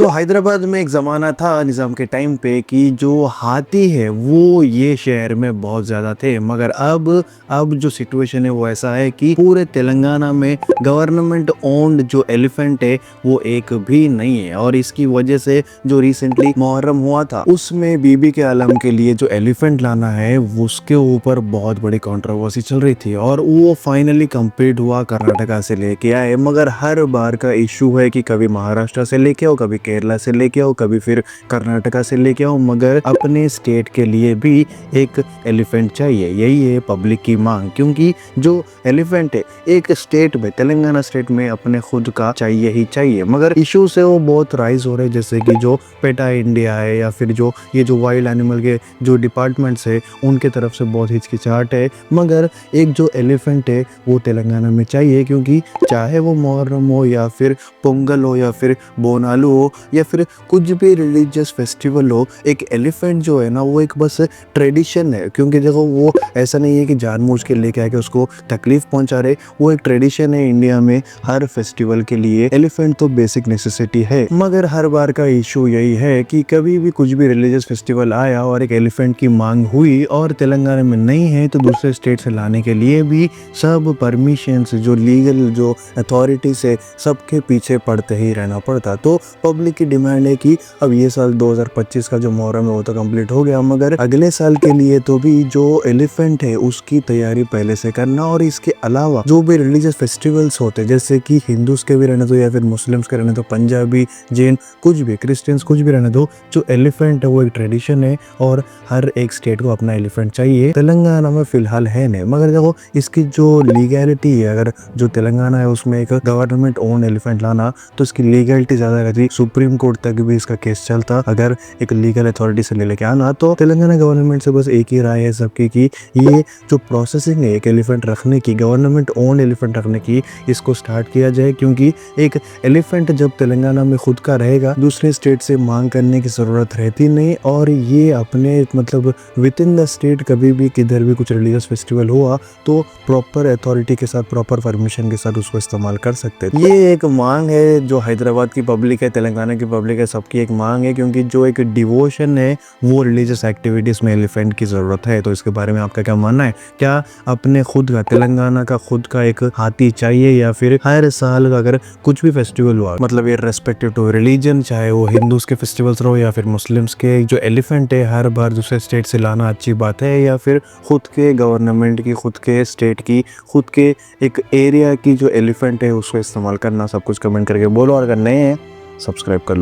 हैदराबाद में एक ज़माना था निज़ाम के टाइम पे कि जो हाथी है वो ये शहर में बहुत ज़्यादा थे, मगर अब जो सिचुएशन है वो ऐसा है कि पूरे तेलंगाना में गवर्नमेंट ओन्ड जो एलिफेंट है वो एक भी नहीं है। और इसकी वजह से जो रिसेंटली मुहर्रम हुआ था उसमें बीबी के आलम के लिए जो एलिफेंट लाना है उसके ऊपर बहुत बड़ी कंट्रोवर्सी चल रही थी और वो फाइनली कंप्लीट हुआ, कर्नाटका से लेके आए। मगर हर बार का इशू है कि कभी महाराष्ट्र से लेके आओ, कभी केरला से लेके आओ, कभी फिर कर्नाटका से लेके आओ, मगर अपने स्टेट के लिए भी एक एलिफेंट चाहिए। यही है पब्लिक की मांग, क्योंकि जो एलिफेंट है एक स्टेट में, तेलंगाना स्टेट में अपने खुद का चाहिए ही चाहिए। मगर इश्यूज है वो बहुत राइज हो रहे हैं, जैसे कि जो पेटा इंडिया है या फिर जो ये जो वाइल्ड एनिमल के जो डिपार्टमेंट्स है उनके तरफ से बहुत हिचकिचाहट है। मगर एक जो एलिफेंट है वो तेलंगाना में चाहिए, क्योंकि चाहे वो मुहर्रम हो या फिर पोंगल हो या फिर बोनालू हो या फिर कुछ भी रिलीजियस फेस्टिवल हो, एक एलिफेंट जो है ना वो एक बस ट्रेडिशन है। क्योंकि देखो वो ऐसा नहीं है कि जानबूझ के लेके आके उसको तकलीफ पहुंचा रहे, वो एक ट्रेडिशन है इंडिया में। हर फेस्टिवल के लिए एलिफेंट तो बेसिक नेसेसिटी है। मगर हर बार का इशू यही है कि कभी भी कुछ भी रिलीजियस फेस्टिवल आया और एक एलिफेंट की मांग हुई और तेलंगाना में नहीं है, तो दूसरे स्टेट से लाने के लिए भी सब परमिशंस जो लीगल जो अथॉरिटीज है सबके पीछे पड़ते ही रहना पड़ता। तो पब्लिक की डिमांड है कि अब ये साल 2025 का जो मुहर्रम है वो तो कंप्लीट हो गया, मगर अगले साल के लिए तो भी जो एलिफेंट है उसकी तैयारी पहले से करना। और इसके अलावा जो भी रिलीजियस फेस्टिवल्स होते हैं, जैसे कि हिंदूज के भी रहने दो या फिर मुस्लिम्स के रहने दो, पंजाबी, जैन, कुछ भी, क्रिश्चियंस, कुछ भी रहने दो, जो एलिफेंट है वो एक ट्रेडिशन है और हर एक स्टेट को अपना एलिफेंट चाहिए। तेलंगाना में फिलहाल है नहीं, मगर देखो इसकी जो लीगैलिटी है, अगर जो तेलंगाना है उसमें एक गवर्नमेंट ओन एलिफेंट लाना तो इसकी लीगैलिटी ज्यादा रहती, सुप्रीम कोर्ट तक भी इसका केस चलता। अगर एक लीगल अथॉरिटी से लेके आना, तो तेलंगाना गवर्नमेंट से बस एक ही राय है सबकी कि ये जो प्रोसेसिंग है एक एलिफेंट रखने की, गवर्नमेंट ओन एलिफेंट रखने की, इसको स्टार्ट किया जाए। क्योंकि एक एलिफेंट जब तेलंगाना में खुद का रहेगा, दूसरे स्टेट से मांग करने की जरूरत रहती नहीं। और ये अपने मतलब विद इन द स्टेट कभी भी किधर भी कुछ रिलीजियस फेस्टिवल हुआ तो प्रॉपर अथॉरिटी के साथ, प्रॉपर परमिशन के साथ उसको इस्तेमाल कर सकते हैं। ये एक मांग है जो हैदराबाद की पब्लिक है, तेलंगाना की पब्लिक है, सबकी एक मांग है। क्योंकि जो एक डिवोशन है वो रिलीजियस एक्टिविटीज में एलिफेंट की जरूरत है। तो इसके बारे में आपका क्या मानना है? क्या अपने खुद का, तेलंगाना का खुद का एक हाथी चाहिए, या फिर हर साल अगर कुछ भी फेस्टिवल हुआ, मतलब ये रेस्पेक्टिव टू रिलीजन, चाहे वो हिंदूज के फेस्टिवल्स रहो या फिर मुस्लिम्स के, जो एलिफेंट है हर बार दूसरे स्टेट से लाना अच्छी बात है, या फिर खुद के गवर्नमेंट की, खुद के स्टेट की, खुद के एक एरिया की जो एलिफेंट है उसको इस्तेमाल करना? सब कुछ कमेंट करके बोलो, और अगर नए हैं सब्सक्राइब कर लो।